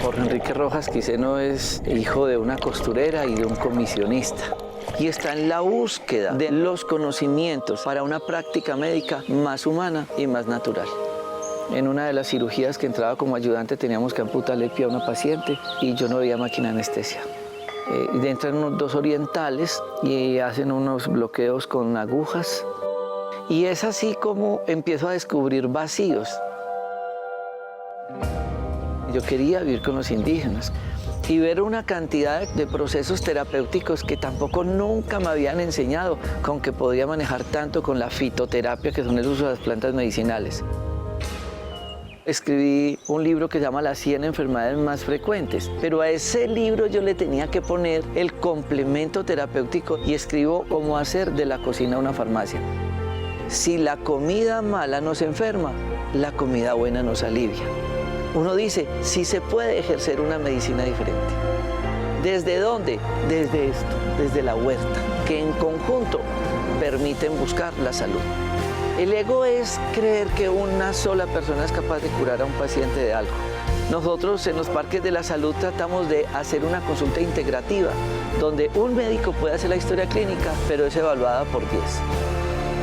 Jorge Enrique Rojas Quiseno es hijo de una costurera y de un comisionista. Y está en la búsqueda de los conocimientos para una práctica médica más humana y más natural. En una de las cirugías que entraba como ayudante teníamos que amputarle el pie a una paciente y yo no había máquina de anestesia. Entran unos dos orientales y hacen unos bloqueos con agujas. Y es así como empiezo a descubrir vacíos. Yo quería vivir con los indígenas y ver una cantidad de procesos terapéuticos que tampoco nunca me habían enseñado, con que podía manejar tanto con la fitoterapia, que son el uso de las plantas medicinales. Escribí un libro que se llama Las 100 enfermedades más frecuentes, pero a ese libro yo le tenía que poner el complemento terapéutico y escribo cómo hacer de la cocina una farmacia. Si la comida mala nos enferma, la comida buena nos alivia. Uno dice, sí se puede ejercer una medicina diferente. ¿Desde dónde? Desde esto, desde la huerta, que en conjunto permiten buscar la salud. El ego es creer que una sola persona es capaz de curar a un paciente de algo. Nosotros en los parques de la salud tratamos de hacer una consulta integrativa, donde un médico puede hacer la historia clínica, pero es evaluada por 10.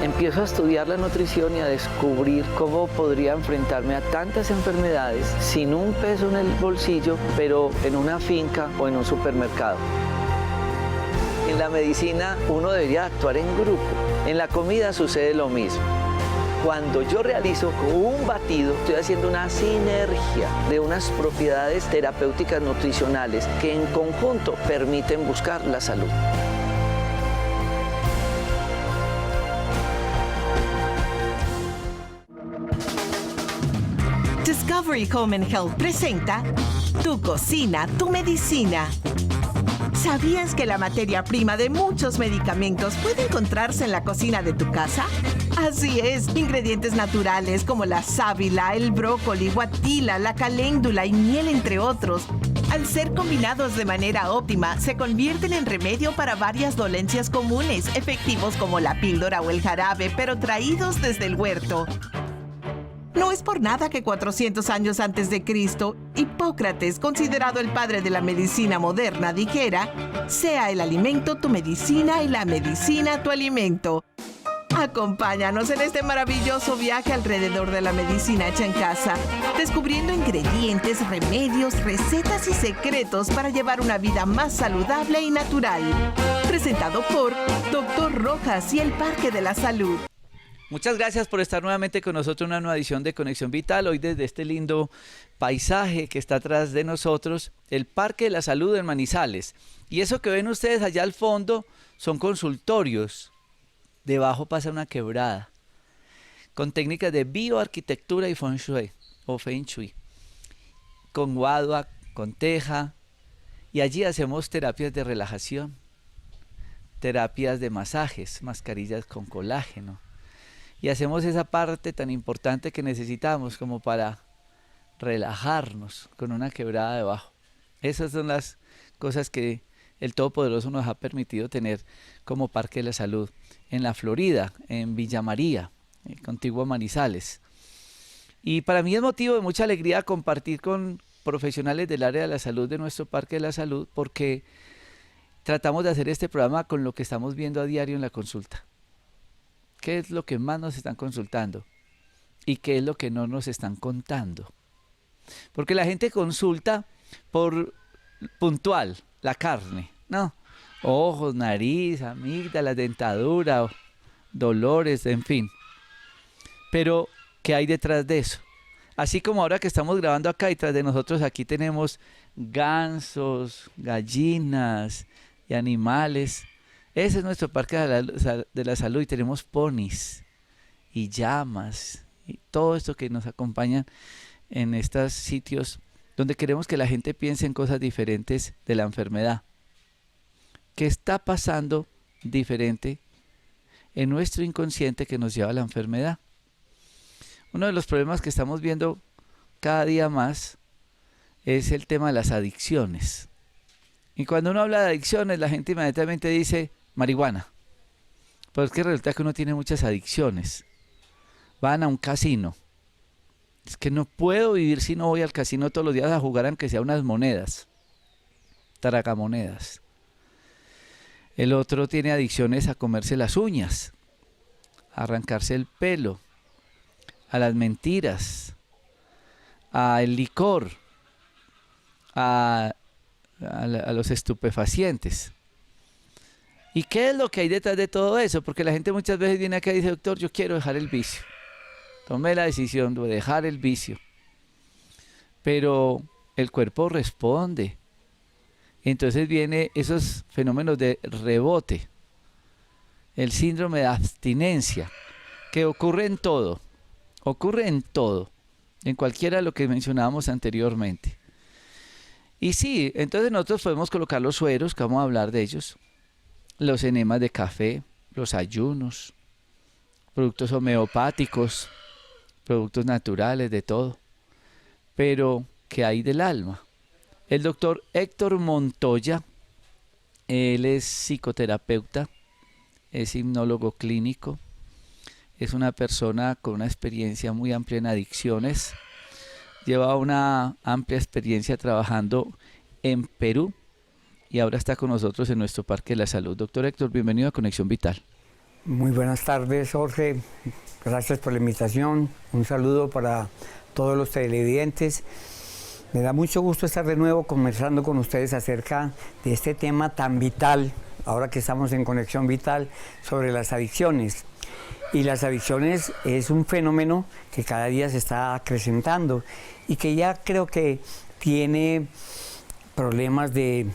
Empiezo a estudiar la nutrición y a descubrir cómo podría enfrentarme a tantas enfermedades sin un peso en el bolsillo, pero en una finca o en un supermercado. En la medicina uno debería actuar en grupo. En la comida sucede lo mismo. Cuando yo realizo un batido, estoy haciendo una sinergia de unas propiedades terapéuticas nutricionales que en conjunto permiten buscar la salud. Discovery Home and Health presenta Tu cocina, tu medicina. ¿Sabías que la materia prima de muchos medicamentos puede encontrarse en la cocina de tu casa? Así es, ingredientes naturales como la sábila, el brócoli, guatila, la caléndula y miel, entre otros, al ser combinados de manera óptima, se convierten en remedio para varias dolencias comunes, efectivos como la píldora o el jarabe, pero traídos desde el huerto. No es por nada que 400 años antes de Cristo, Hipócrates, considerado el padre de la medicina moderna, dijera: sea el alimento tu medicina y la medicina tu alimento. Acompáñanos en este maravilloso viaje alrededor de la medicina hecha en casa, descubriendo ingredientes, remedios, recetas y secretos para llevar una vida más saludable y natural. Presentado por Dr. Rojas y el Parque de la Salud. Muchas gracias por estar nuevamente con nosotros en una nueva edición de Conexión Vital. Hoy desde este lindo paisaje que está atrás de nosotros, el Parque de la Salud en Manizales. Y eso que ven ustedes allá al fondo son consultorios. Debajo pasa una quebrada con técnicas de bioarquitectura y feng shui, o feng shui, con guadua, con teja. Y allí hacemos terapias de relajación, terapias de masajes, mascarillas con colágeno. Y hacemos esa parte tan importante que necesitamos como para relajarnos con una quebrada debajo. Esas son las cosas que el Todopoderoso nos ha permitido tener como Parque de la Salud en la Florida, en Villa María, contiguo a Manizales. Y para mí es motivo de mucha alegría compartir con profesionales del área de la salud de nuestro Parque de la Salud, porque tratamos de hacer este programa con lo que estamos viendo a diario en la consulta. ¿Qué es lo que más nos están consultando? ¿Y qué es lo que no nos están contando? Porque la gente consulta por puntual, la carne, ¿no? Ojos, nariz, amígdalas, dentadura, dolores, en fin. Pero, ¿qué hay detrás de eso? Así como ahora que estamos grabando acá, y tras de nosotros aquí tenemos gansos, gallinas y animales. Ese es nuestro Parque de la Salud y tenemos ponis y llamas y todo esto que nos acompañan en estos sitios donde queremos que la gente piense en cosas diferentes de la enfermedad. ¿Qué está pasando diferente en nuestro inconsciente que nos lleva a la enfermedad? Uno de los problemas que estamos viendo cada día más es el tema de las adicciones. Y cuando uno habla de adicciones, la gente inmediatamente dice marihuana. Pero es que resulta que uno tiene muchas adicciones. Van a un casino Es que no puedo vivir si no voy al casino todos los días a jugar aunque sea unas monedas, tragamonedas. El otro tiene adicciones a comerse las uñas, a arrancarse el pelo, a las mentiras, al licor, a los estupefacientes. ¿Y qué es lo que hay detrás de todo eso? Porque la gente muchas veces viene acá y dice, doctor, yo quiero dejar el vicio. Tomé la decisión de dejar el vicio. Pero el cuerpo responde. Entonces vienen esos fenómenos de rebote. El síndrome de abstinencia, que ocurre en todo. Ocurre en todo. En cualquiera de lo que mencionábamos anteriormente. Y sí, entonces nosotros podemos colocar los sueros, que vamos a hablar de ellos, los enemas de café, los ayunos, productos homeopáticos, productos naturales, de todo. Pero, ¿qué hay del alma? El doctor Héctor Montoya, él es psicoterapeuta, es hipnólogo clínico, es una persona con una experiencia muy amplia en adicciones, lleva una amplia experiencia trabajando en Perú y ahora está con nosotros en nuestro Parque de la Salud. Doctor Héctor, bienvenido a Conexión Vital. Muy buenas tardes, Jorge. Gracias por la invitación. Un saludo para todos los televidentes. Me da mucho gusto estar de nuevo conversando con ustedes acerca de este tema tan vital, ahora que estamos en Conexión Vital, sobre las adicciones. Y las adicciones es un fenómeno que cada día se está acrecentando y que ya creo que tiene problemas de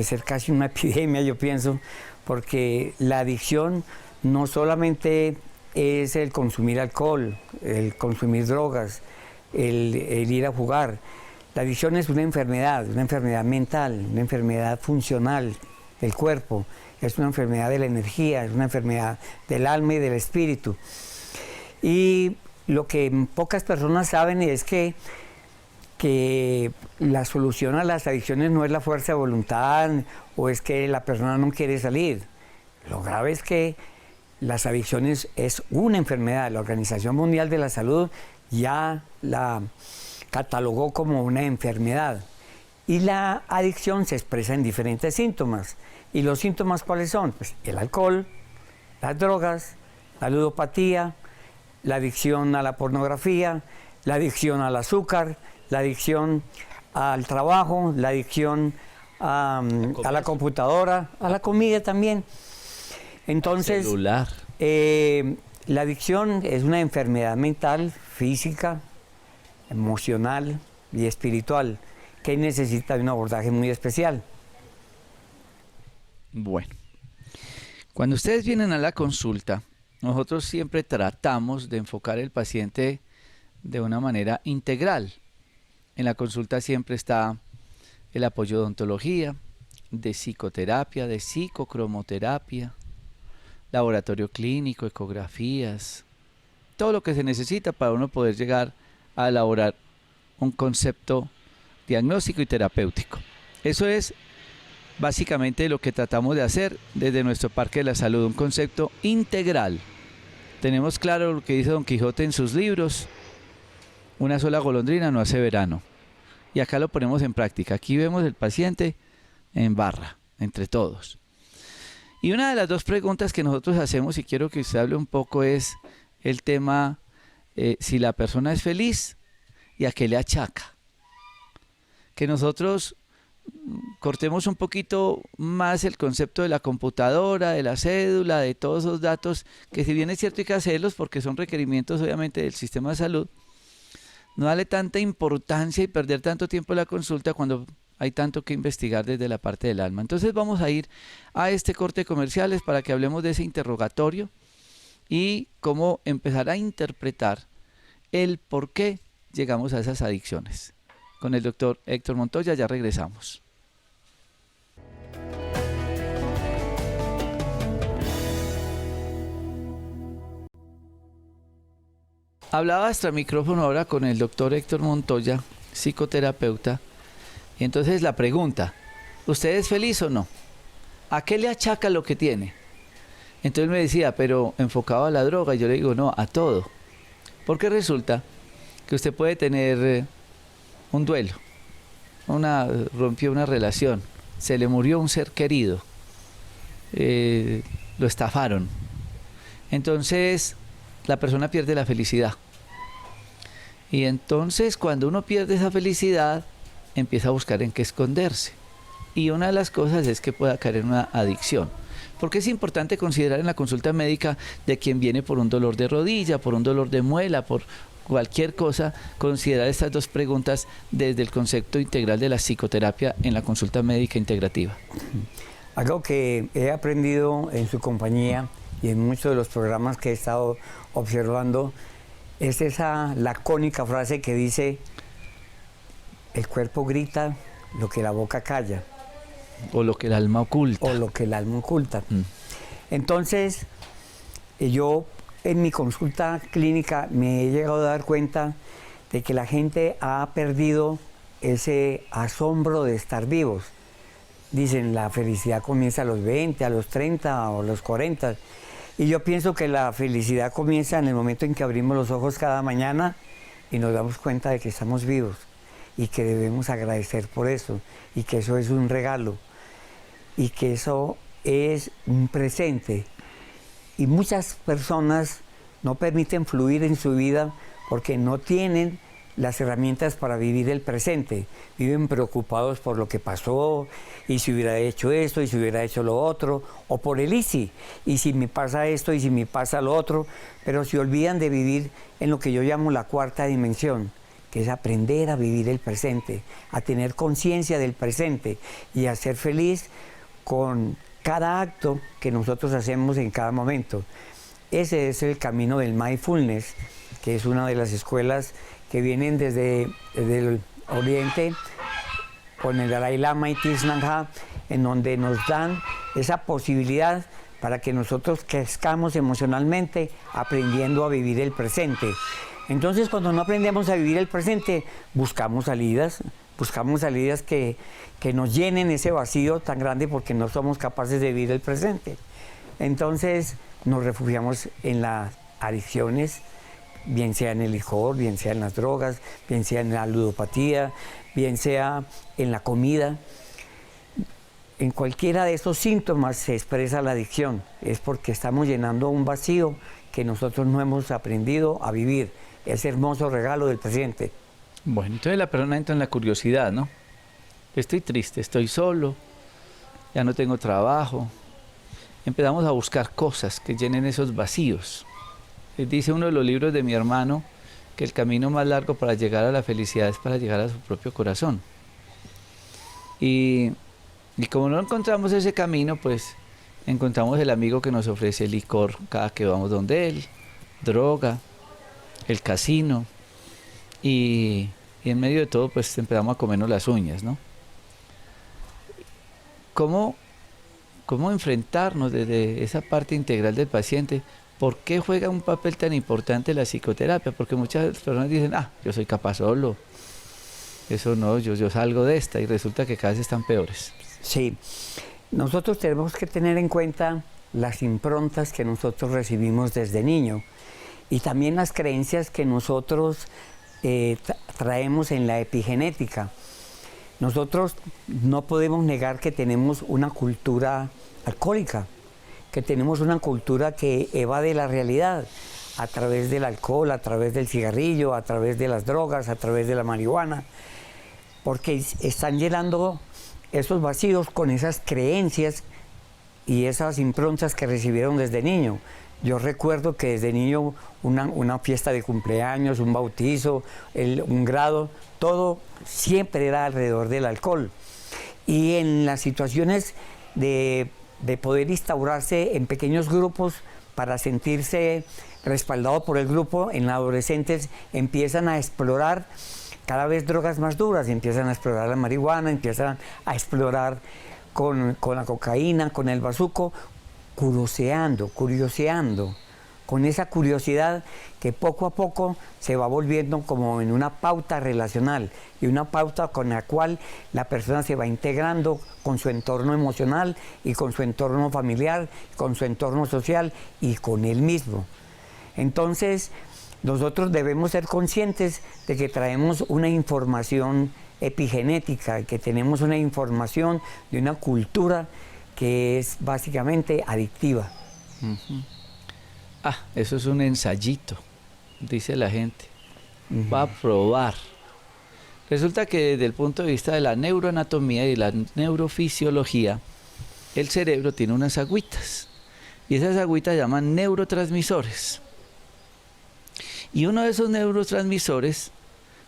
ser casi una epidemia, yo pienso, porque la adicción no solamente es el consumir alcohol, el consumir drogas, el ir a jugar. La adicción es una enfermedad mental, una enfermedad funcional del cuerpo, es una enfermedad de la energía, es una enfermedad del alma y del espíritu. Y lo que pocas personas saben es que la solución a las adicciones no es la fuerza de voluntad o es que la persona no quiere salir. Lo grave es que las adicciones es una enfermedad. La Organización Mundial de la Salud ya la catalogó como una enfermedad. Y la adicción se expresa en diferentes síntomas. ¿Y los síntomas cuáles son? Pues el alcohol, las drogas, la ludopatía, la adicción a la pornografía, la adicción al azúcar, la adicción al trabajo, la adicción a la computadora, a la comida también. Entonces, celular. La adicción es una enfermedad mental, física, emocional y espiritual que necesita de un abordaje muy especial. Bueno, cuando ustedes vienen a la consulta, nosotros siempre tratamos de enfocar al paciente de una manera integral. En la consulta siempre está el apoyo de odontología, de psicoterapia, de psicocromoterapia, laboratorio clínico, ecografías, todo lo que se necesita para uno poder llegar a elaborar un concepto diagnóstico y terapéutico. Eso es básicamente lo que tratamos de hacer desde nuestro Parque de la Salud, un concepto integral. Tenemos claro lo que dice Don Quijote en sus libros: una sola golondrina no hace verano. Y acá lo ponemos en práctica. Aquí vemos el paciente en barra, entre todos. Y una de las dos preguntas que nosotros hacemos, y quiero que usted hable un poco, es el tema si la persona es feliz y a qué le achaca. Que nosotros cortemos un poquito más el concepto de la computadora, de la cédula, de todos esos datos, que si bien es cierto hay que hacerlos porque son requerimientos obviamente del sistema de salud, no darle tanta importancia y perder tanto tiempo en la consulta cuando hay tanto que investigar desde la parte del alma. Entonces vamos a ir a este corte de comerciales para que hablemos de ese interrogatorio y cómo empezar a interpretar el por qué llegamos a esas adicciones. Con el doctor Héctor Montoya ya regresamos. Hablaba hasta micrófono ahora con el doctor Héctor Montoya, psicoterapeuta. Y entonces la pregunta: ¿usted es feliz o no? ¿A qué le achaca lo que tiene? Entonces me decía, pero enfocado a la droga. Y yo le digo, no, a todo. Porque resulta que usted puede tener un duelo, rompió una relación, se le murió un ser querido, lo estafaron. Entonces la persona pierde la felicidad. Y entonces cuando uno pierde esa felicidad, empieza a buscar en qué esconderse. Y una de las cosas es que pueda caer en una adicción. Porque es importante considerar en la consulta médica de quien viene por un dolor de rodilla, por un dolor de muela, por cualquier cosa, considerar estas dos preguntas desde el concepto integral de la psicoterapia en la consulta médica integrativa. Algo que he aprendido en su compañía y en muchos de los programas que he estado observando es esa lacónica frase que dice: el cuerpo grita lo que la boca calla. O lo que el alma oculta. O lo que el alma oculta. Entonces, yo en mi consulta clínica me he llegado a dar cuenta de que la gente ha perdido ese asombro de estar vivos. Dicen, la felicidad comienza a los 20, a los 30 o a los 40. Y yo pienso que la felicidad comienza en el momento en que abrimos los ojos cada mañana y nos damos cuenta de que estamos vivos y que debemos agradecer por eso y que eso es un regalo y que eso es un presente. Y muchas personas no permiten fluir en su vida porque no tienen las herramientas para vivir el presente. Viven preocupados por lo que pasó, y si hubiera hecho esto, y si hubiera hecho lo otro, o por el y si me pasa esto, y si me pasa lo otro, pero se olvidan de vivir en lo que yo llamo la cuarta dimensión, que es aprender a vivir el presente, a tener conciencia del presente y a ser feliz con cada acto que nosotros hacemos en cada momento. Ese es el camino del mindfulness, que es una de las escuelas que vienen desde el Oriente con el Dalai Lama y Thich Nhat Hanh, en donde nos dan esa posibilidad para que nosotros crezcamos emocionalmente aprendiendo a vivir el presente. Entonces, cuando no aprendemos a vivir el presente, buscamos salidas que nos llenen ese vacío tan grande porque no somos capaces de vivir el presente. Entonces, nos refugiamos en las adicciones, bien sea en el licor, bien sea en las drogas, bien sea en la ludopatía, bien sea en la comida. En cualquiera de esos síntomas se expresa la adicción. Es porque estamos llenando un vacío que nosotros no hemos aprendido a vivir. Ese hermoso regalo del presente. Bueno, entonces la persona entra en la curiosidad, ¿no? Estoy triste, estoy solo, ya no tengo trabajo. Empezamos a buscar cosas que llenen esos vacíos. Dice uno de los libros de mi hermano que el camino más largo para llegar a la felicidad es para llegar a su propio corazón. Y como no encontramos ese camino, pues encontramos el amigo que nos ofrece licor cada que vamos donde él, droga, el casino, y en medio de todo pues empezamos a comernos las uñas, ¿no? ¿Cómo enfrentarnos desde esa parte integral del paciente? ¿Por qué juega un papel tan importante la psicoterapia? Porque muchas personas dicen, yo soy capaz solo, eso no, yo salgo de esta, y resulta que cada vez están peores. Sí, nosotros tenemos que tener en cuenta las improntas que nosotros recibimos desde niño y también las creencias que nosotros traemos en la epigenética. Nosotros no podemos negar que tenemos una cultura alcohólica, que tenemos una cultura que evade la realidad a través del alcohol, a través del cigarrillo, a través de las drogas, a través de la marihuana, porque están llenando esos vacíos con esas creencias y esas improntas que recibieron desde niño. Yo recuerdo que desde niño una fiesta de cumpleaños, un bautizo, un grado, todo siempre era alrededor del alcohol. Y en las situaciones de poder instaurarse en pequeños grupos para sentirse respaldado por el grupo, en adolescentes empiezan a explorar cada vez drogas más duras, empiezan a explorar la marihuana, empiezan a explorar con la cocaína, con el bazuco, curioseando, con esa curiosidad que poco a poco se va volviendo como en una pauta relacional y una pauta con la cual la persona se va integrando con su entorno emocional y con su entorno familiar, con su entorno social y con él mismo. Entonces, nosotros debemos ser conscientes de que traemos una información epigenética, que tenemos una información de una cultura que es básicamente adictiva. Eso es un ensayito, dice la gente. Va a probar. Resulta que desde el punto de vista de la neuroanatomía y la neurofisiología, el cerebro tiene unas agüitas. Y esas agüitas se llaman neurotransmisores. Y uno de esos neurotransmisores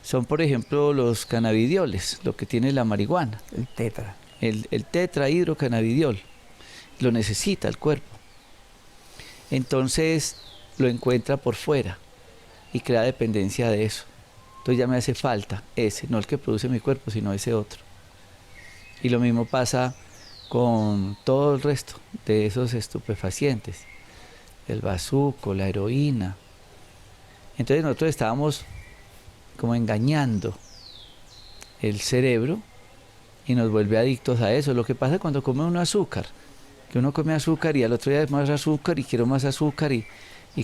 son, por ejemplo, los cannabidioles, lo que tiene la marihuana. El tetra. El tetrahidrocannabidiol. Lo necesita el cuerpo. Entonces lo encuentra por fuera y crea dependencia de eso. Entonces ya me hace falta ese, no el que produce mi cuerpo, sino ese otro. Y lo mismo pasa con todo el resto de esos estupefacientes, el bazuco, la heroína. Entonces nosotros estábamos como engañando el cerebro y nos vuelve adictos a eso. Lo que pasa cuando come uno azúcar, que uno come azúcar y al otro día más azúcar y quiero más azúcar y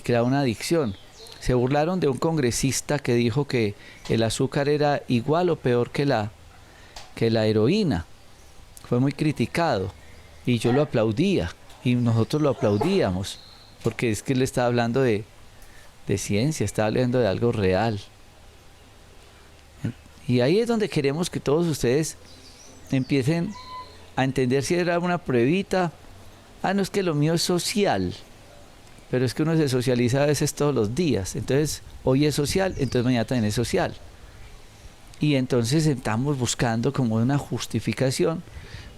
crea una adicción. Se burlaron de un congresista que dijo que el azúcar era igual o peor que la heroína. Fue muy criticado y yo lo aplaudía y nosotros lo aplaudíamos porque es que él estaba hablando de ciencia, estaba hablando de algo real. Y ahí es donde queremos que todos ustedes empiecen a entender si era una pruebita. No es que lo mío es social, pero es que uno se socializa a veces todos los días. Entonces, hoy es social, entonces mañana también es social. Y entonces estamos buscando como una justificación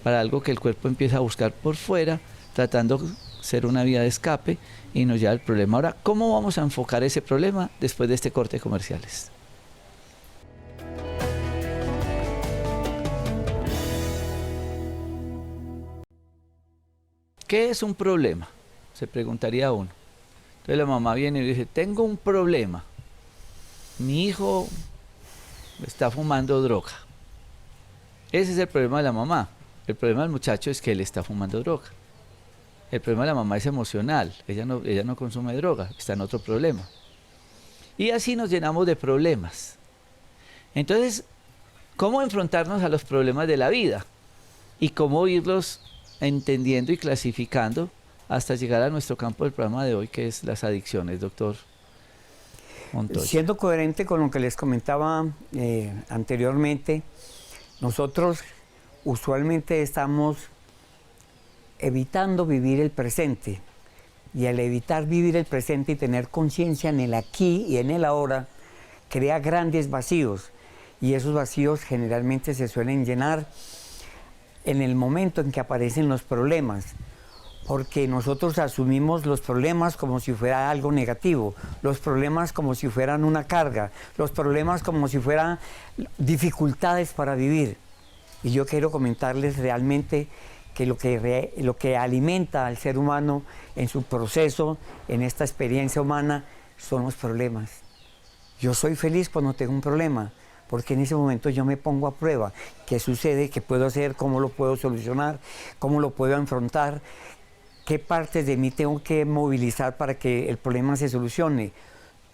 para algo que el cuerpo empieza a buscar por fuera, tratando de ser una vía de escape y nos lleva al problema. Ahora, ¿cómo vamos a enfocar ese problema después de este corte de comerciales? ¿Qué es un problema? Se preguntaría uno. Entonces la mamá viene y dice, tengo un problema. Mi hijo está fumando droga. Ese es el problema de la mamá. El problema del muchacho es que él está fumando droga. El problema de la mamá es emocional. Ella no consume droga, está en otro problema. Y así nos llenamos de problemas. Entonces, ¿cómo enfrentarnos a los problemas de la vida? Y cómo irlos entendiendo y clasificando hasta llegar a nuestro campo del programa de hoy, que es las adicciones, doctor Montoya. Siendo coherente con lo que les comentaba anteriormente, nosotros usualmente estamos evitando vivir el presente, y al evitar vivir el presente y tener conciencia en el aquí y en el ahora, crea grandes vacíos, y esos vacíos generalmente se suelen llenar en el momento en que aparecen los problemas, porque nosotros asumimos los problemas como si fuera algo negativo, los problemas como si fueran una carga, los problemas como si fueran dificultades para vivir. Y yo quiero comentarles realmente que lo que alimenta al ser humano en su proceso, en esta experiencia humana, son los problemas. Yo soy feliz cuando tengo un problema, porque en ese momento yo me pongo a prueba. ¿Qué sucede? ¿Qué puedo hacer? ¿Cómo lo puedo solucionar? ¿Cómo lo puedo afrontar? ¿Qué partes de mí tengo que movilizar para que el problema se solucione?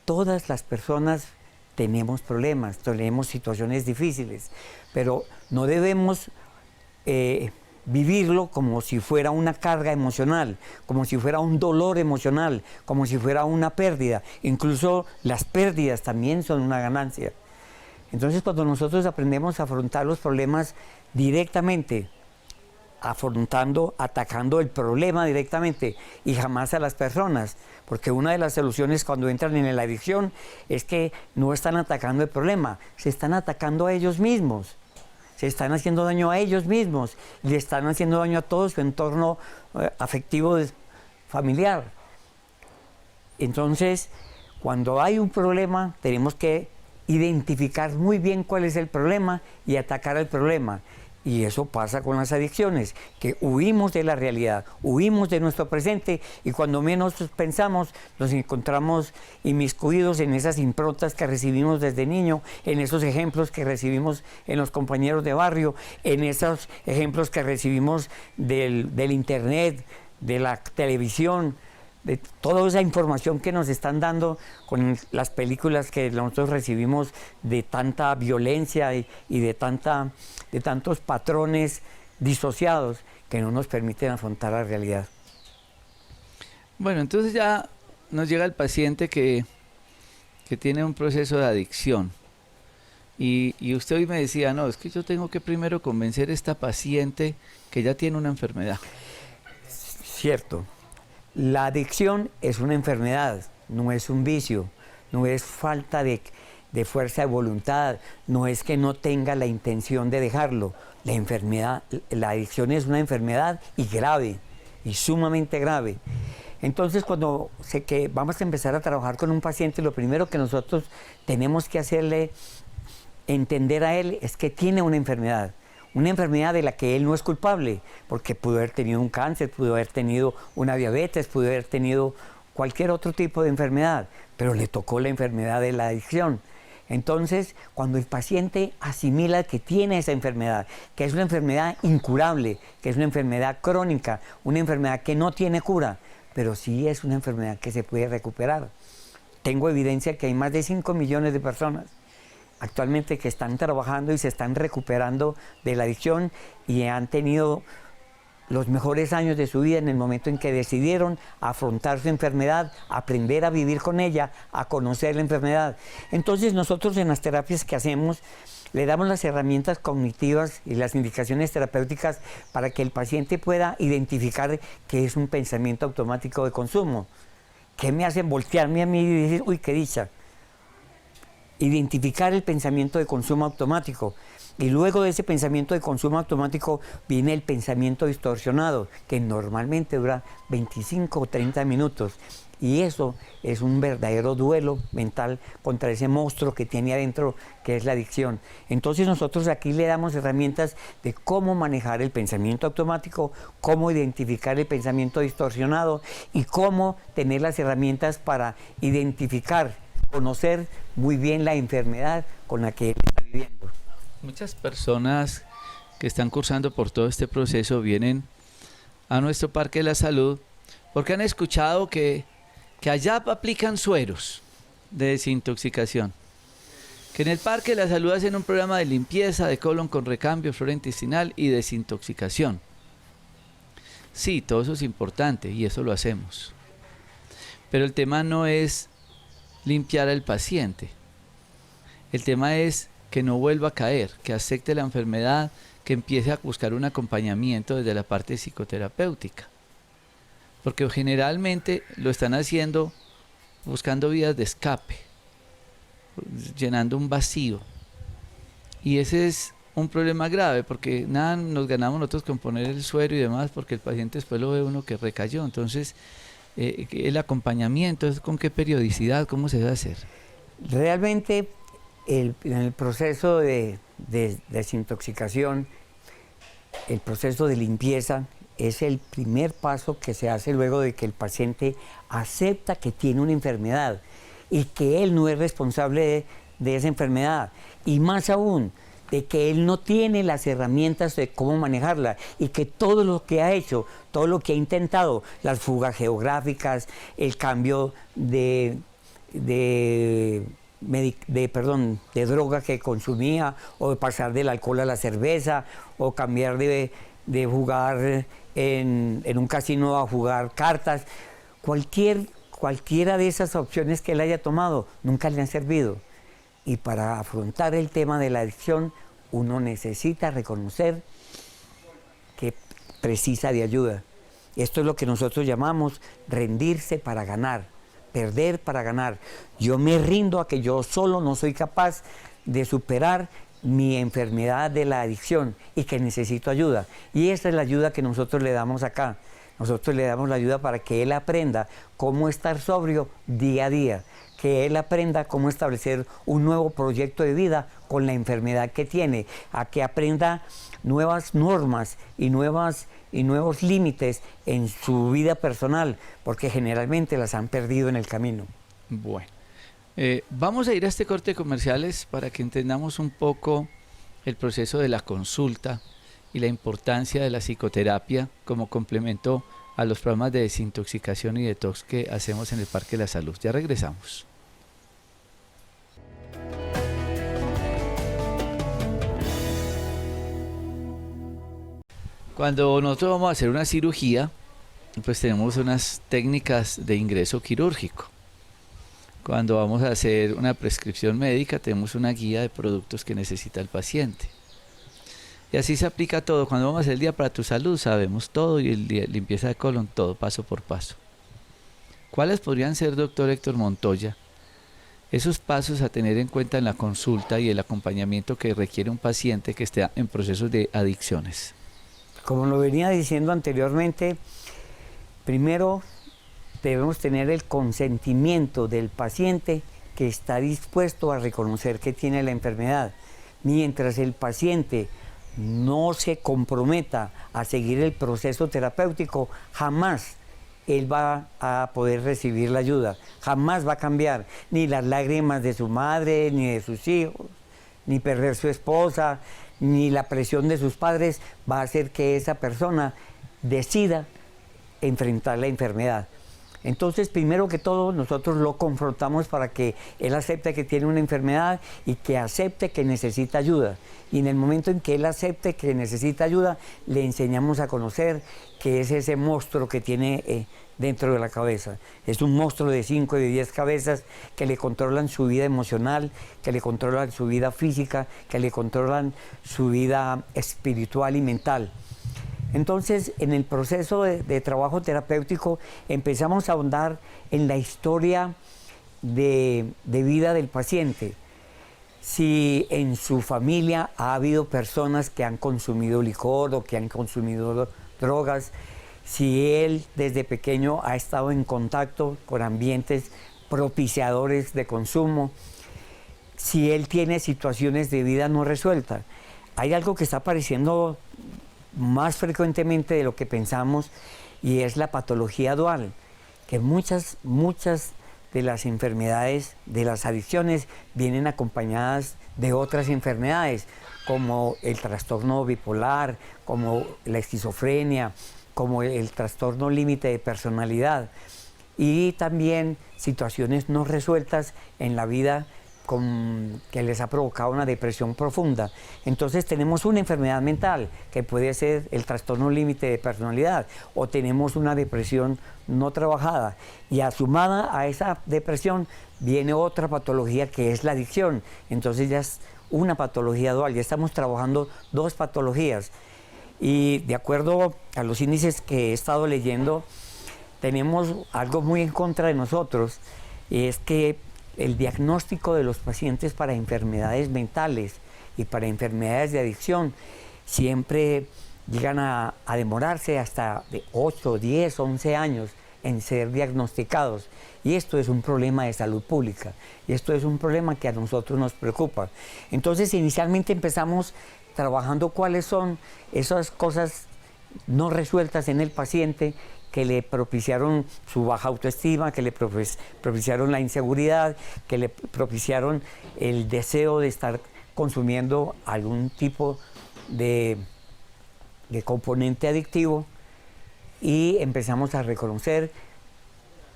Todas las personas tenemos problemas, tenemos situaciones difíciles, pero no debemos vivirlo como si fuera una carga emocional, como si fuera un dolor emocional, como si fuera una pérdida. Incluso las pérdidas también son una ganancia. Entonces, cuando nosotros aprendemos a afrontar los problemas directamente, atacando el problema directamente y jamás a las personas, porque una de las soluciones cuando entran en la adicción es que no están atacando el problema, se están atacando a ellos mismos, se están haciendo daño a ellos mismos, le están haciendo daño a todo su entorno afectivo familiar. Entonces, cuando hay un problema, tenemos que identificar muy bien cuál es el problema y atacar el problema. Y eso pasa con las adicciones, que huimos de la realidad, huimos de nuestro presente, y cuando menos pensamos nos encontramos inmiscuidos en esas improntas que recibimos desde niño, en esos ejemplos que recibimos en los compañeros de barrio, en esos ejemplos que recibimos del internet, de la televisión, de toda esa información que nos están dando con las películas que nosotros recibimos de tanta violencia y de tantos patrones disociados que no nos permiten afrontar la realidad. Bueno, entonces ya nos llega el paciente que tiene un proceso de adicción. Y usted hoy me decía, no, es que yo tengo que primero convencer a esta paciente que ya tiene una enfermedad. Cierto. La adicción es una enfermedad, no es un vicio, no es falta de fuerza de voluntad, no es que no tenga la intención de dejarlo. La adicción es una enfermedad y grave, y sumamente grave. Entonces, cuando vamos a empezar a trabajar con un paciente, lo primero que nosotros tenemos que hacerle entender a él es que tiene una enfermedad de la que él no es culpable, porque pudo haber tenido un cáncer, pudo haber tenido una diabetes, pudo haber tenido cualquier otro tipo de enfermedad, pero le tocó la enfermedad de la adicción. Entonces, cuando el paciente asimila que tiene esa enfermedad, que es una enfermedad incurable, que es una enfermedad crónica, una enfermedad que no tiene cura, pero sí es una enfermedad que se puede recuperar. Tengo evidencia que hay más de 5 millones de personas actualmente que están trabajando y se están recuperando de la adicción y han tenido los mejores años de su vida en el momento en que decidieron afrontar su enfermedad, aprender a vivir con ella, a conocer la enfermedad. Entonces nosotros en las terapias que hacemos le damos las herramientas cognitivas y las indicaciones terapéuticas para que el paciente pueda identificar qué es un pensamiento automático de consumo. ¿Qué me hace voltearme a mí y decir, uy, qué dicha? Identificar el pensamiento de consumo automático. Y luego de ese pensamiento de consumo automático viene el pensamiento distorsionado, que normalmente dura 25 o 30 minutos. Y eso es un verdadero duelo mental contra ese monstruo que tiene adentro, que es la adicción. Entonces nosotros aquí le damos herramientas de cómo manejar el pensamiento automático, cómo identificar el pensamiento distorsionado y cómo tener las herramientas para identificar, conocer muy bien la enfermedad con la que él está viviendo. Muchas personas que están cursando por todo este proceso vienen a nuestro Parque de la Salud porque han escuchado que allá aplican sueros de desintoxicación, que en el Parque de la Salud hacen un programa de limpieza de colon con recambio, flora intestinal y desintoxicación. Sí, todo eso es importante y eso lo hacemos. Pero el tema no es limpiar al paciente. El tema es que no vuelva a caer, que acepte la enfermedad, que empiece a buscar un acompañamiento desde la parte psicoterapéutica. Porque generalmente lo están haciendo buscando vías de escape, llenando un vacío. Y ese es un problema grave, porque nada nos ganamos nosotros con poner el suero y demás, porque el paciente después lo ve uno que recayó. Entonces, el acompañamiento, ¿con qué periodicidad? ¿Cómo se debe hacer? Realmente, en el proceso de desintoxicación, el proceso de limpieza, es el primer paso que se hace luego de que el paciente acepta que tiene una enfermedad y que él no es responsable de esa enfermedad. Y más aún, de que él no tiene las herramientas de cómo manejarla y que todo lo que ha hecho, todo lo que ha intentado, las fugas geográficas, el cambio de droga que consumía, o de pasar del alcohol a la cerveza, o cambiar de jugar en un casino a jugar cartas, cualquiera de esas opciones que él haya tomado nunca le han servido. Y para afrontar el tema de la adicción, uno necesita reconocer que precisa de ayuda. Esto es lo que nosotros llamamos rendirse para ganar, perder para ganar. Yo me rindo a que yo solo no soy capaz de superar mi enfermedad de la adicción y que necesito ayuda. Y esa es la ayuda que nosotros le damos acá. Nosotros le damos la ayuda para que él aprenda cómo estar sobrio día a día, que él aprenda cómo establecer un nuevo proyecto de vida con la enfermedad que tiene, a que aprenda nuevas normas y nuevos límites en su vida personal, porque generalmente las han perdido en el camino. Bueno, vamos a ir a este corte de comerciales para que entendamos un poco el proceso de la consulta y la importancia de la psicoterapia como complemento a los programas de desintoxicación y detox que hacemos en el Parque de la Salud. Ya regresamos. Cuando nosotros vamos a hacer una cirugía, pues tenemos unas técnicas de ingreso quirúrgico. Cuando vamos a hacer una prescripción médica, tenemos una guía de productos que necesita el paciente. Y así se aplica todo. Cuando vamos a hacer el día para tu salud, sabemos todo, y el día de limpieza de colon, todo paso por paso. ¿Cuáles podrían ser, doctor Héctor Montoya, esos pasos a tener en cuenta en la consulta y el acompañamiento que requiere un paciente que esté en procesos de adicciones? Como lo venía diciendo anteriormente, primero debemos tener el consentimiento del paciente que está dispuesto a reconocer que tiene la enfermedad. Mientras el paciente no se comprometa a seguir el proceso terapéutico, jamás él va a poder recibir la ayuda, jamás va a cambiar, ni las lágrimas de su madre, ni de sus hijos, ni perder su esposa, ni la presión de sus padres va a hacer que esa persona decida enfrentar la enfermedad. Entonces, primero que todo, nosotros lo confrontamos para que él acepte que tiene una enfermedad y que acepte que necesita ayuda. Y en el momento en que él acepte que necesita ayuda, le enseñamos a conocer que es ese monstruo que tiene dentro de la cabeza. Es un monstruo de 5 y de 10 cabezas que le controlan su vida emocional, que le controlan su vida física, que le controlan su vida espiritual y mental. Entonces, en el proceso de trabajo terapéutico empezamos a ahondar en la historia de vida del paciente. Si en su familia ha habido personas que han consumido licor o que han consumido drogas, si él desde pequeño ha estado en contacto con ambientes propiciadores de consumo, si él tiene situaciones de vida no resueltas. Hay algo que está apareciendo más frecuentemente de lo que pensamos, y es la patología dual, que muchas de las enfermedades, de las adicciones, vienen acompañadas de otras enfermedades, como el trastorno bipolar, como la esquizofrenia, como el trastorno límite de personalidad, y también situaciones no resueltas en la vida que les ha provocado una depresión profunda. Entonces tenemos una enfermedad mental, que puede ser el trastorno límite de personalidad, o tenemos una depresión no trabajada, y sumada a esa depresión viene otra patología que es la adicción. Entonces ya es una patología dual, ya estamos trabajando dos patologías, y de acuerdo a los índices que he estado leyendo, tenemos algo muy en contra de nosotros, y es que el diagnóstico de los pacientes para enfermedades mentales y para enfermedades de adicción siempre llegan a demorarse hasta de 8, 10, 11 años en ser diagnosticados. Y esto es un problema de salud pública, y esto es un problema que a nosotros nos preocupa. Entonces, inicialmente empezamos trabajando cuáles son esas cosas no resueltas en el paciente que le propiciaron su baja autoestima, que le propiciaron la inseguridad, que le propiciaron el deseo de estar consumiendo algún tipo de componente adictivo, y empezamos a reconocer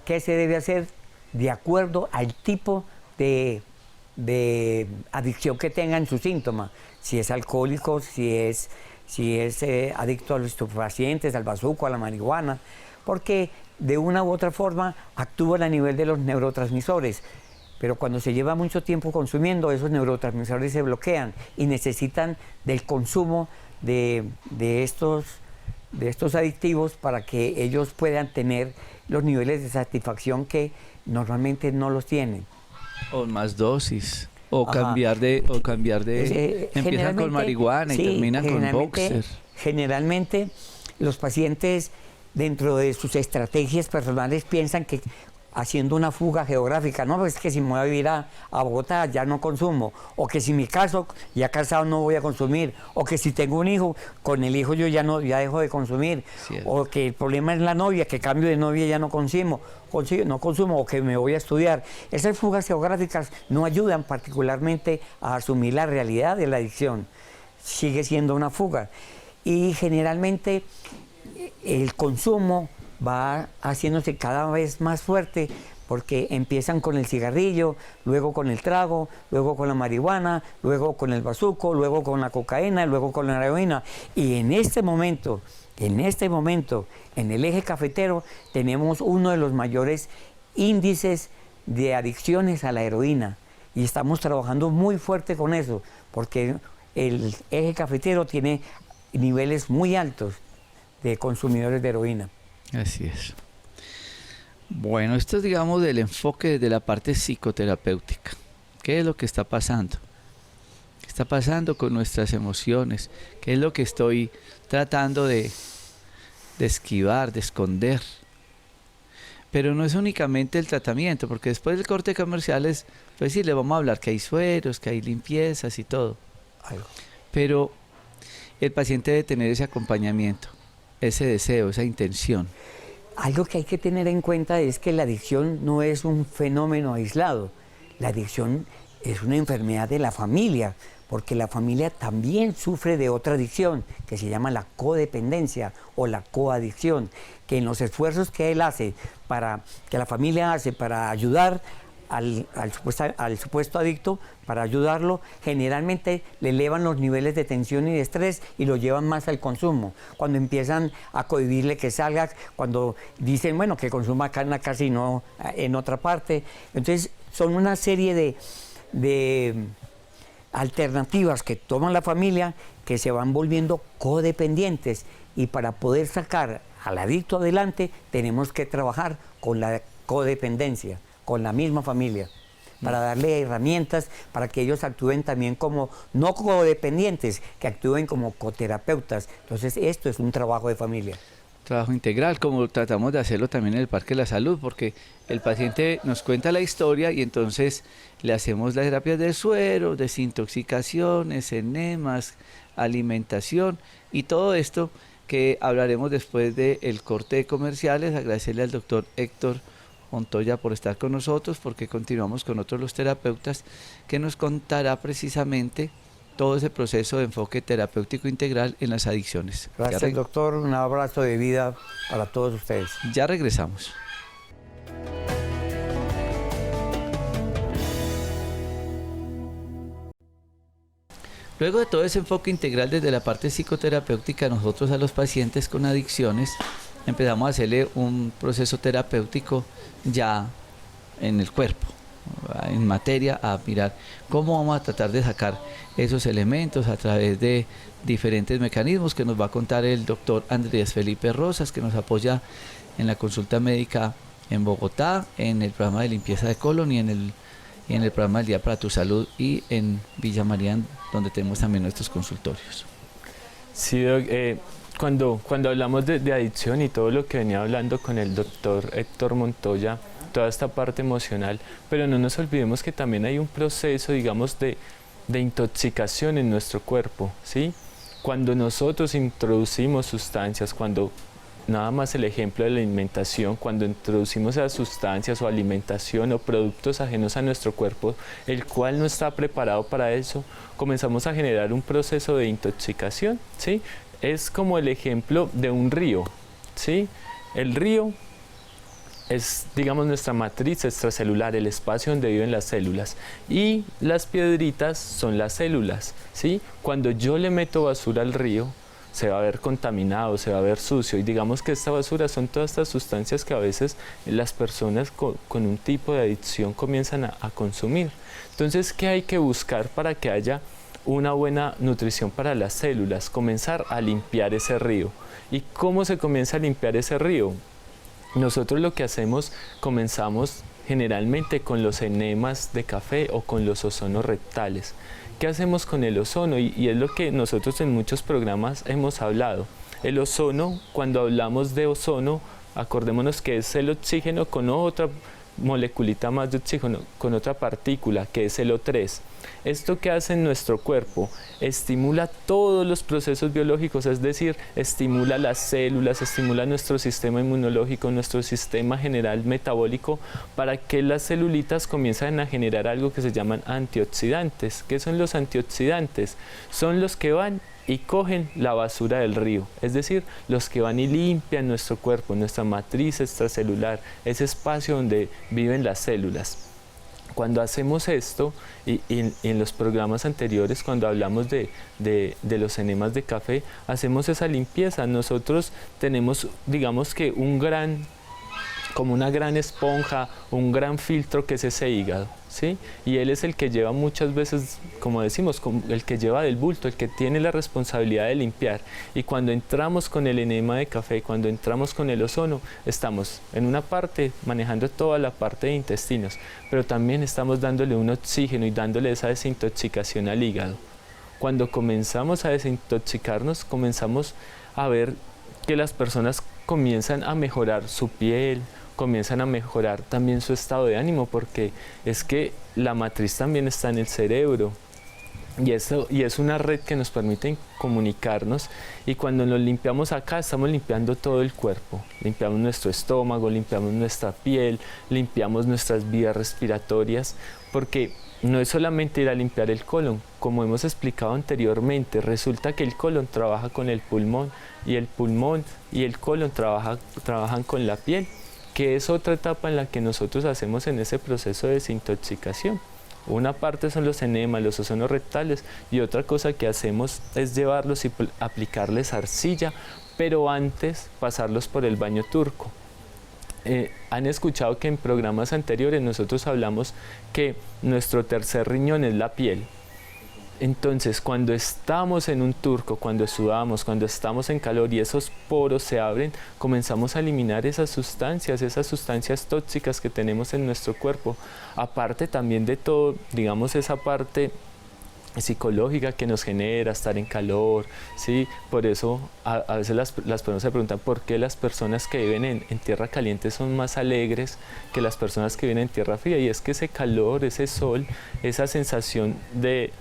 qué se debe hacer de acuerdo al tipo de adicción que tenga en su síntoma, si es alcohólico, si es adicto a los estupefacientes, al bazuco, a la marihuana, porque de una u otra forma actúan a nivel de los neurotransmisores. Pero cuando se lleva mucho tiempo consumiendo, esos neurotransmisores se bloquean y necesitan del consumo de estos adictivos para que ellos puedan tener los niveles de satisfacción que normalmente no los tienen. O más dosis. O cambiar de empiezan con marihuana y terminan con boxer. Generalmente los pacientes, dentro de sus estrategias personales, piensan que haciendo una fuga geográfica, no, pues que si me voy a vivir a Bogotá ya no consumo, o que si mi caso ya casado no voy a consumir, o que si tengo un hijo, con el hijo yo ya dejo de consumir, o que el problema es la novia, que cambio de novia ya no consumo, o que me voy a estudiar. Esas fugas geográficas no ayudan particularmente a asumir la realidad de la adicción, sigue siendo una fuga, y generalmente el consumo va haciéndose cada vez más fuerte porque empiezan con el cigarrillo, luego con el trago, luego con la marihuana, luego con el bazuco, luego con la cocaína, luego con la heroína. Y en este momento, en el eje cafetero, tenemos uno de los mayores índices de adicciones a la heroína. Y estamos trabajando muy fuerte con eso, porque el eje cafetero tiene niveles muy altos de consumidores de heroína. Así es. Bueno, esto es, digamos, del enfoque de la parte psicoterapéutica. ¿Qué es lo que está pasando? ¿Qué está pasando con nuestras emociones? ¿Qué es lo que estoy tratando de esquivar, de esconder? Pero no es únicamente el tratamiento, porque después del corte comercial es, pues sí, le vamos a hablar que hay sueros, que hay limpiezas y todo. Pero el paciente debe tener ese acompañamiento, ese deseo, esa intención. Algo que hay que tener en cuenta es que la adicción no es un fenómeno aislado. La adicción es una enfermedad de la familia, porque la familia también sufre de otra adicción, que se llama la codependencia o la coadicción, que en los esfuerzos que él hace, que la familia hace para ayudar al supuesto adicto, para ayudarlo, generalmente le elevan los niveles de tensión y de estrés y lo llevan más al consumo. Cuando empiezan a cohibirle que salga, cuando dicen, bueno, que consuma acá en la casa y no en otra parte. Entonces, son una serie de alternativas que toman la familia que se van volviendo codependientes, y para poder sacar al adicto adelante tenemos que trabajar con la codependencia, con la misma familia, para darle herramientas para que ellos actúen también como no codependientes, que actúen como coterapeutas. Entonces esto es un trabajo de familia. Trabajo integral, como tratamos de hacerlo también en el Parque de la Salud, porque el paciente nos cuenta la historia y entonces le hacemos las terapias de suero, desintoxicaciones, enemas, alimentación y todo esto que hablaremos después del corte de comerciales. Agradecerle al doctor Héctor Montoya por estar con nosotros, porque continuamos con otros los terapeutas que nos contará precisamente todo ese proceso de enfoque terapéutico integral en las adicciones. Gracias, doctor. Un abrazo de vida para todos ustedes. Ya regresamos. Luego de todo ese enfoque integral desde la parte psicoterapéutica, nosotros a los pacientes con adicciones empezamos a hacerle un proceso terapéutico ya en el cuerpo, en materia, a mirar cómo vamos a tratar de sacar esos elementos a través de diferentes mecanismos que nos va a contar el doctor Andrés Felipe Rosas, que nos apoya en la consulta médica en Bogotá, en el programa de limpieza de colon y en el programa del Día para tu Salud, y en Villa María, donde tenemos también nuestros consultorios. Sí, Doc, cuando hablamos de adicción y todo lo que venía hablando con el doctor Héctor Montoya, toda esta parte emocional, pero no nos olvidemos que también hay un proceso, digamos, de intoxicación en nuestro cuerpo, ¿sí? Cuando nosotros introducimos sustancias, cuando nada más el ejemplo de la alimentación, cuando introducimos esas sustancias o alimentación o productos ajenos a nuestro cuerpo, el cual no está preparado para eso, comenzamos a generar un proceso de intoxicación, ¿sí? Es como el ejemplo de un río, ¿sí? El río es, digamos, nuestra matriz extracelular, el espacio donde viven las células, y las piedritas son las células, ¿sí? Cuando yo le meto basura al río, se va a ver contaminado, se va a ver sucio, y digamos que esta basura son todas estas sustancias que a veces las personas con un tipo de adicción comienzan a consumir. Entonces, ¿qué hay que buscar para que haya una buena nutrición para las células? Comenzar a limpiar ese río. ¿Y cómo se comienza a limpiar ese río? Nosotros lo que hacemos, comenzamos generalmente con los enemas de café o con los ozonos rectales. ¿Qué hacemos con el ozono? Y es lo que nosotros en muchos programas hemos hablado. El ozono, cuando hablamos de ozono, acordémonos que es el oxígeno con otra moleculita más de oxígeno, con otra partícula, que es el O3. ¿Esto qué hace en nuestro cuerpo? Estimula todos los procesos biológicos, es decir, estimula las células, estimula nuestro sistema inmunológico, nuestro sistema general metabólico, para que las celulitas comiencen a generar algo que se llaman antioxidantes. ¿Qué son los antioxidantes? Son los que van y cogen la basura del río, es decir, los que van y limpian nuestro cuerpo, nuestra matriz extracelular, ese espacio donde viven las células. Cuando hacemos esto, y en los programas anteriores, cuando hablamos de los enemas de café, hacemos esa limpieza. Nosotros tenemos, digamos que como una gran esponja, un gran filtro que es ese hígado, ¿sí? Y él es el que lleva muchas veces, como decimos, el que lleva del bulto, el que tiene la responsabilidad de limpiar. Y cuando entramos con el enema de café, cuando entramos con el ozono, estamos en una parte manejando toda la parte de intestinos, pero también estamos dándole un oxígeno y dándole esa desintoxicación al hígado. Cuando comenzamos a desintoxicarnos, comenzamos a ver que las personas comienzan a mejorar su piel, comienzan a mejorar también su estado de ánimo, porque es que la matriz también está en el cerebro y es una red que nos permite comunicarnos, y cuando nos limpiamos acá estamos limpiando todo el cuerpo, limpiamos nuestro estómago, limpiamos nuestra piel, limpiamos nuestras vías respiratorias, porque no es solamente ir a limpiar el colon, como hemos explicado anteriormente, resulta que el colon trabaja con el pulmón y el pulmón y el colon trabajan con la piel, que es otra etapa en la que nosotros hacemos en ese proceso de desintoxicación. Una parte son los enemas, los ozonos rectales, y otra cosa que hacemos es llevarlos y aplicarles arcilla, pero antes pasarlos por el baño turco. Han escuchado que en programas anteriores nosotros hablamos que nuestro tercer riñón es la piel. Entonces, cuando estamos en un turco, cuando sudamos, cuando estamos en calor y esos poros se abren, comenzamos a eliminar esas sustancias tóxicas que tenemos en nuestro cuerpo. Aparte también de todo, digamos, esa parte psicológica que nos genera estar en calor, ¿sí? Por eso a veces las personas se preguntan por qué las personas que viven en tierra caliente son más alegres que las personas que viven en tierra fría, y es que ese calor, ese sol, esa sensación de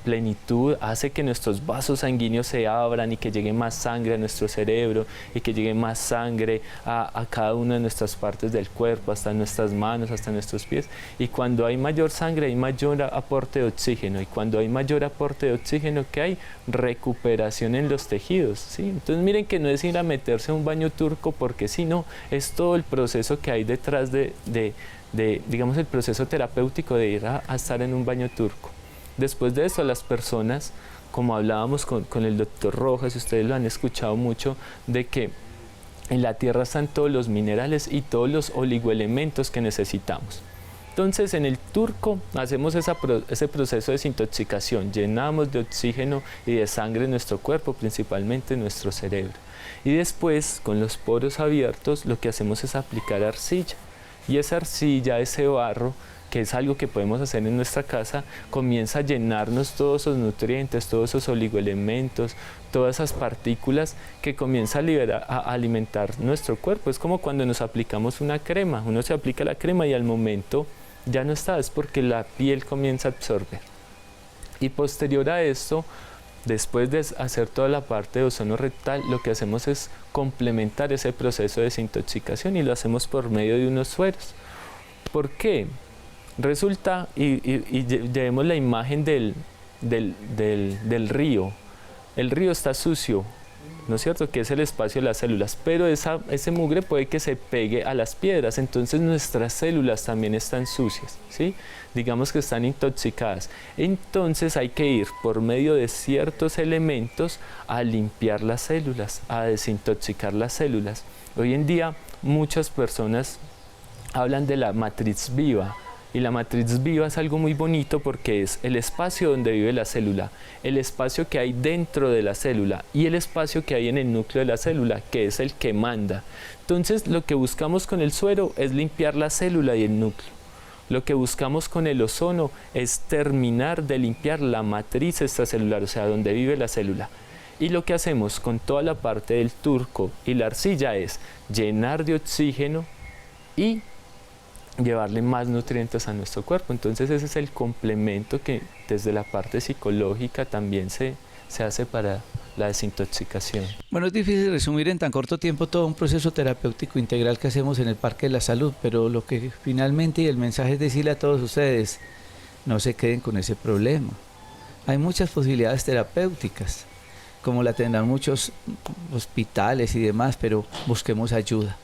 plenitud hace que nuestros vasos sanguíneos se abran y que llegue más sangre a nuestro cerebro y que llegue más sangre a cada una de nuestras partes del cuerpo, hasta nuestras manos, hasta nuestros pies, y cuando hay mayor sangre hay mayor aporte de oxígeno, y cuando hay mayor aporte de oxígeno, que hay recuperación en los tejidos, ¿sí? Entonces miren que no es ir a meterse a un baño turco porque si no, es todo el proceso que hay detrás de digamos, el proceso terapéutico de ir a estar en un baño turco. Después de eso, las personas, como hablábamos con el doctor Rojas, ustedes lo han escuchado mucho, de que en la tierra están todos los minerales y todos los oligoelementos que necesitamos. Entonces, en el turco hacemos ese proceso de desintoxicación, llenamos de oxígeno y de sangre nuestro cuerpo, principalmente nuestro cerebro. Y después, con los poros abiertos, lo que hacemos es aplicar arcilla. Y esa arcilla, ese barro, que es algo que podemos hacer en nuestra casa, comienza a llenarnos todos esos nutrientes, todos esos oligoelementos, todas esas partículas que comienza a alimentar nuestro cuerpo. Es como cuando nos aplicamos una crema, uno se aplica la crema y al momento ya no está, es porque la piel comienza a absorber. Y posterior a esto, después de hacer toda la parte de ozono rectal, lo que hacemos es complementar ese proceso de desintoxicación, y lo hacemos por medio de unos sueros. ¿Por qué? Resulta, y llevemos la imagen del río. El río está sucio, ¿no es cierto?, que es el espacio de las células, pero ese mugre puede que se pegue a las piedras, entonces nuestras células también están sucias, ¿sí? Digamos que están intoxicadas. Entonces hay que ir por medio de ciertos elementos a limpiar las células, a desintoxicar las células. Hoy en día muchas personas hablan de la matriz viva. Y la matriz viva es algo muy bonito porque es el espacio donde vive la célula, el espacio que hay dentro de la célula y el espacio que hay en el núcleo de la célula, que es el que manda. Entonces, lo que buscamos con el suero es limpiar la célula y el núcleo. Lo que buscamos con el ozono es terminar de limpiar la matriz extracelular, o sea, donde vive la célula. Y lo que hacemos con toda la parte del turco y la arcilla es llenar de oxígeno y llevarle más nutrientes a nuestro cuerpo. Entonces ese es el complemento que desde la parte psicológica también se hace para la desintoxicación. Bueno, es difícil resumir en tan corto tiempo todo un proceso terapéutico integral que hacemos en el Parque de la Salud, pero lo que finalmente, y el mensaje es decirle a todos ustedes, no se queden con ese problema. Hay muchas posibilidades terapéuticas. como la tendrán muchos hospitales y demás, pero busquemos ayuda.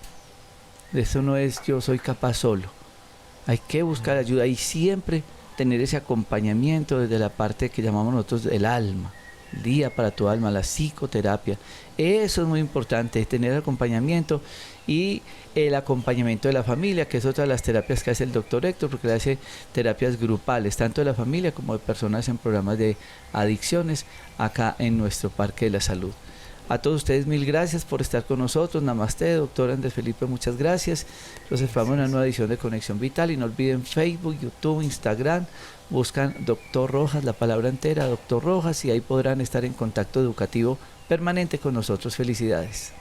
Eso no es yo soy capaz solo. Hay que buscar ayuda y siempre tener ese acompañamiento desde la parte que llamamos nosotros el alma, Día para tu alma, la psicoterapia. Eso es muy importante, tener acompañamiento y el acompañamiento de la familia, que es otra de las terapias que hace el doctor Héctor, porque le hace terapias grupales, tanto de la familia como de personas en programas de adicciones acá en nuestro Parque de la Salud. A todos ustedes mil gracias por estar con nosotros. Namaste, doctor Andrés Felipe, muchas gracias. Los esperamos en una nueva edición de Conexión Vital y no olviden Facebook, YouTube, Instagram. Buscan Doctor Rojas, la palabra entera, Doctor Rojas, y ahí podrán estar en contacto educativo permanente con nosotros. Felicidades.